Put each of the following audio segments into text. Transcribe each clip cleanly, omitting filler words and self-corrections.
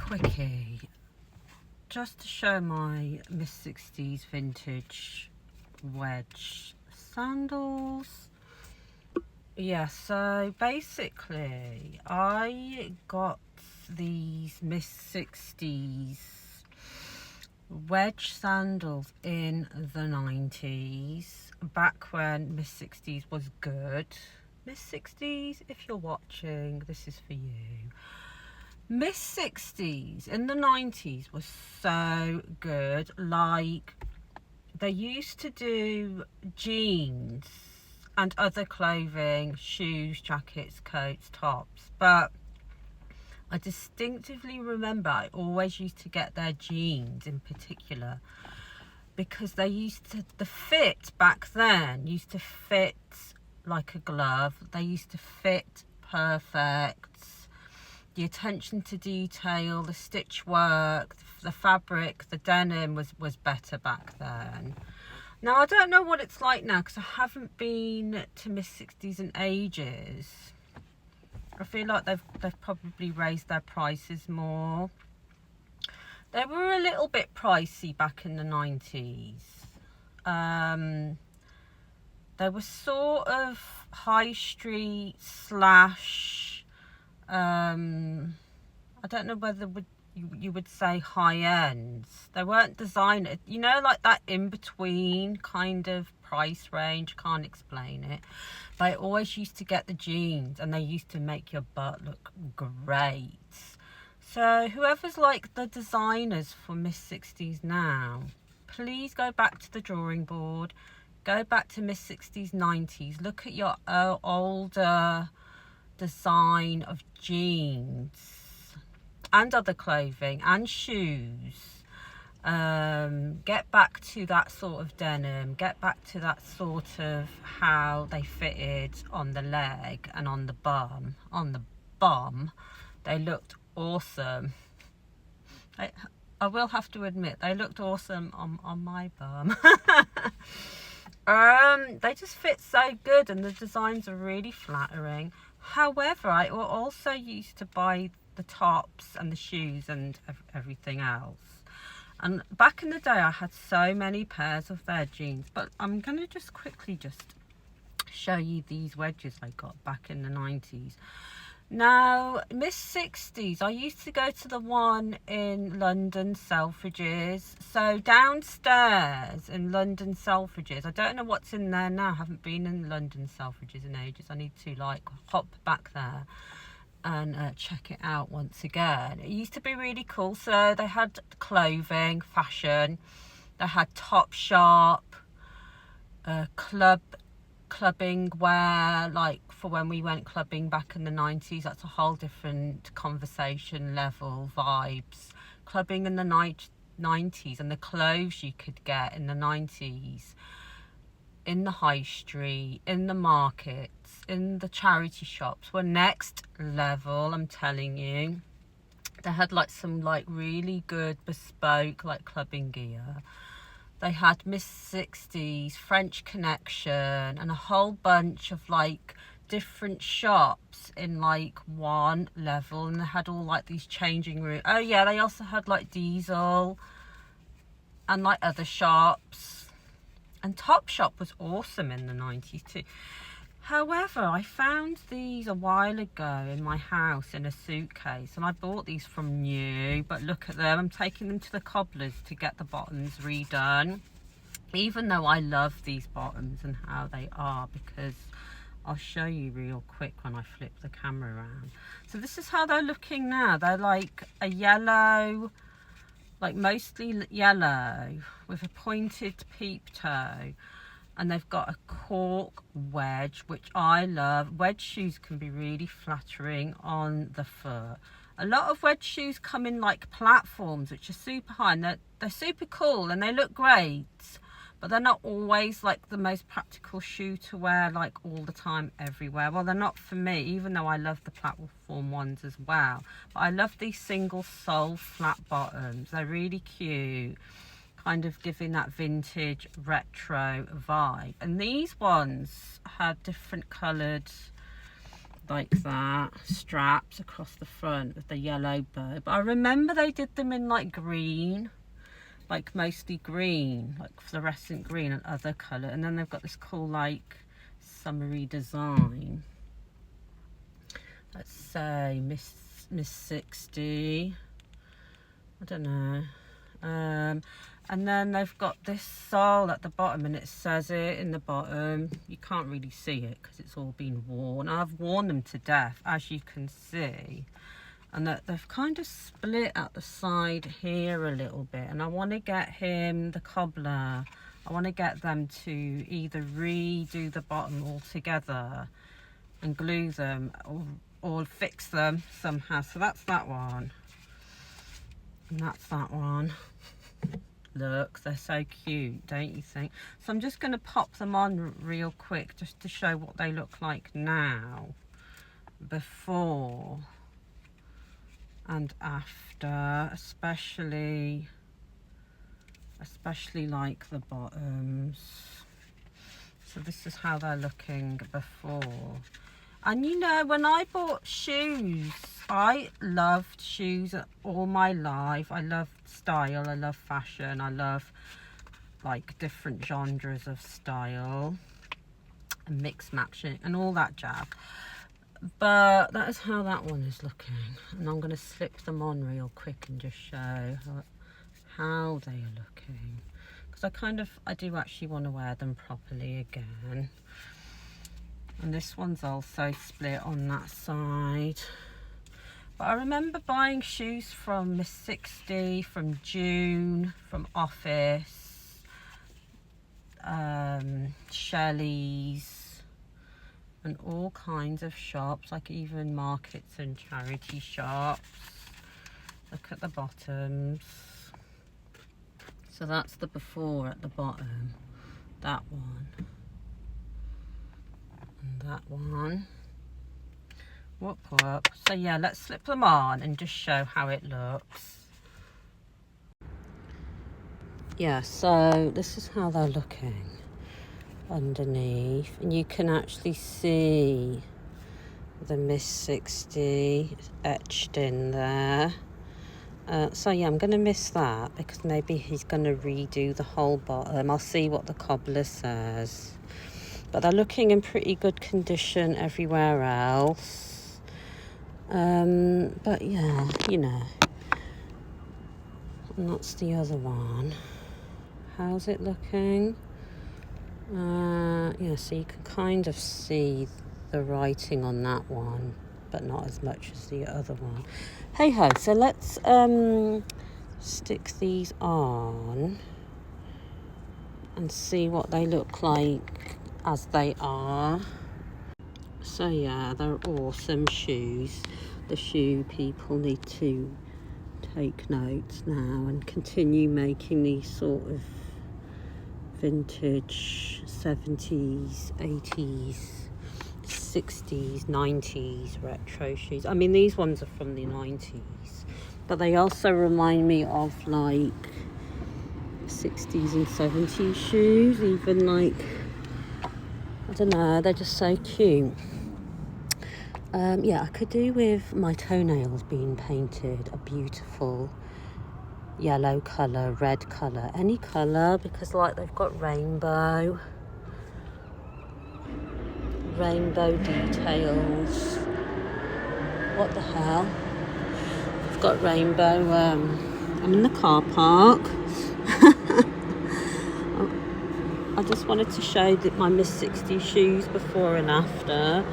quickie just to show my Miss 60s vintage wedge sandals. Yeah, so basically I got these Miss 60s wedge sandals in the 90s, back when Miss 60s was good. Miss 60s, if you're watching, this is for you. Miss 60s in the 90s was so good. Like, they used to do jeans and other clothing, shoes, jackets, coats, tops, but I distinctively remember I always used to get their jeans in particular, because they used to, the fit back then used to fit like a glove. They used to fit perfect. The attention to detail, the stitch work, the fabric, the denim was better back then. Now, I don't know what it's like now, because I haven't been to Miss 60s in ages. I feel like they've probably raised their prices more. They were a little bit pricey back in the 90s. They were sort of high street slash, I don't know whether you would say high ends. They weren't designer, you know, like that in between kind of price range. Can't explain it, but I always used to get the jeans, and they used to make your butt look great. So whoever's like the designers for Miss 60s now, please go back to the drawing board. Go back to Miss 60s 90s. Look at your older design of jeans and other clothing and shoes. Get back to that sort of denim. Get back to that sort of how they fitted on the leg and on the bum. On the bum, they looked awesome. I will have to admit, they looked awesome on my bum. They just fit so good, and the designs are really flattering. However, I also used to buy the tops and the shoes and everything else. And back in the day, I had so many pairs of their jeans. But I'm going to just quickly show you these wedges I got back in the 90s. Now, Miss 60s, I used to go to the one in London, Selfridges. So downstairs in London, Selfridges, I don't know what's in there now. I haven't been in London, Selfridges in ages. I need to like hop back there and check it out once again. It used to be really cool. So they had clothing, fashion. They had Topshop, clubbing wear, like for when we went clubbing back in the 90s. That's a whole different conversation level, vibes. Clubbing in the 90s, and the clothes you could get in the 90s in the high street, in the markets, in the charity shops were next level, I'm telling you. They had like some like really good bespoke like clubbing gear. They had Miss 60s, French Connection, and a whole bunch of like different shops in like one level, and they had all like these changing rooms. Oh yeah, they also had like Diesel and like other shops. And Topshop was awesome in the 90s too. However, I found these a while ago in my house in a suitcase, and I bought these from new, but look at them. I'm taking them to the cobblers to get the bottoms redone, even though I love these bottoms and how they are, because I'll show you real quick when I flip the camera around. So this is how they're looking now. They're like a yellow, like mostly yellow with a pointed peep toe. And they've got a cork wedge, which I love. Wedge shoes can be really flattering on the foot. A lot of wedge shoes come in like platforms, which are super high, and they're super cool and they look great, but they're not always like the most practical shoe to wear like all the time everywhere. Well, they're not for me, even though I love the platform ones as well. But I love these single sole flat bottoms. They're really cute, kind of giving that vintage retro vibe. And these ones had different coloured like that, straps across the front with the yellow bow. But I remember they did them in like green, like mostly green, like fluorescent green and other colour. And then they've got this cool like summery design. Let's say Miss 60. I don't know. And then they've got this sole at the bottom, and it says it in the bottom. You can't really see it because it's all been worn. I've worn them to death, as you can see. And that they've kind of split at the side here a little bit. And I want to get him, the cobbler, I want to get them to either redo the bottom altogether and glue them, or fix them somehow. So that's that one. And that's that one. Look, they're so cute, don't you think? So I'm just going to pop them on real quick just to show what they look like now, before and after, especially like the bottoms. So this is how they're looking before. And you know, when I bought shoes, I loved shoes all my life. I love style, I love fashion, I love like different genres of style and mix matching and all that jazz. But that is how that one is looking. And I'm going to slip them on real quick and just show how they are looking. Because I do actually want to wear them properly again. And this one's also split on that side. But I remember buying shoes from Miss 60, from June, from Office, Shelley's, and all kinds of shops, like even markets and charity shops. Look at the bottoms. So that's the before at the bottom. That one. And that one. Whoop whoop. So yeah, let's slip them on and just show how it looks. Yeah, so this is how they're looking underneath, and you can actually see the Miss 60 etched in there. So yeah, I'm going to miss that because maybe he's going to redo the whole bottom. I'll see what the cobbler says. But they're looking in pretty good condition everywhere else. But yeah, you know. And that's the other one. How's it looking? Yeah, so you can kind of see the writing on that one, but not as much as the other one. Hey ho, so let's stick these on and see what they look like as they are. So yeah, they're awesome shoes. The shoe people need to take notes now and continue making these sort of vintage 70s, 80s, 60s, 90s retro shoes. I mean, these ones are from the 90s, but they also remind me of like 60s and 70s shoes, even like, I don't know, they're just so cute. Yeah, I could do with my toenails being painted a beautiful yellow colour, red colour, any colour, because like they've got rainbow details. What the hell? I've got rainbow. I'm in the car park. I just wanted to show my Miss 60 shoes before and after.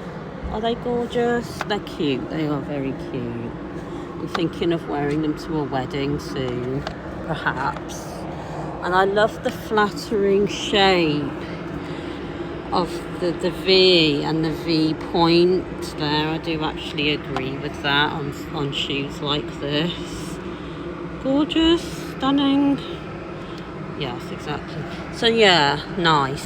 Are they gorgeous? They're cute. They are very cute. I'm thinking of wearing them to a wedding soon, perhaps. And I love the flattering shape of the V and the V point there. I do actually agree with that on shoes like this. Gorgeous, stunning. Yes, exactly. So yeah, nice.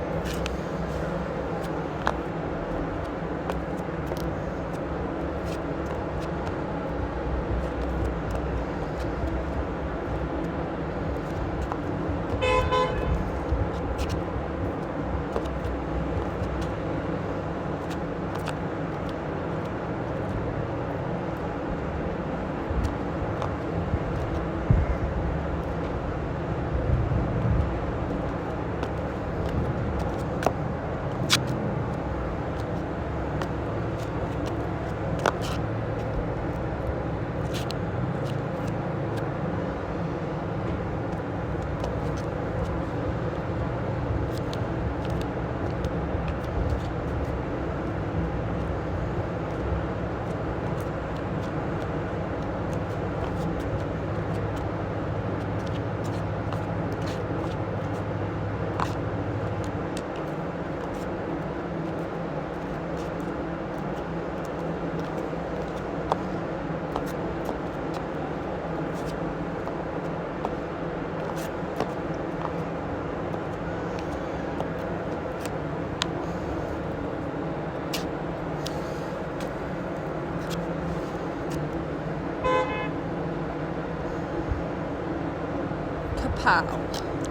Pow.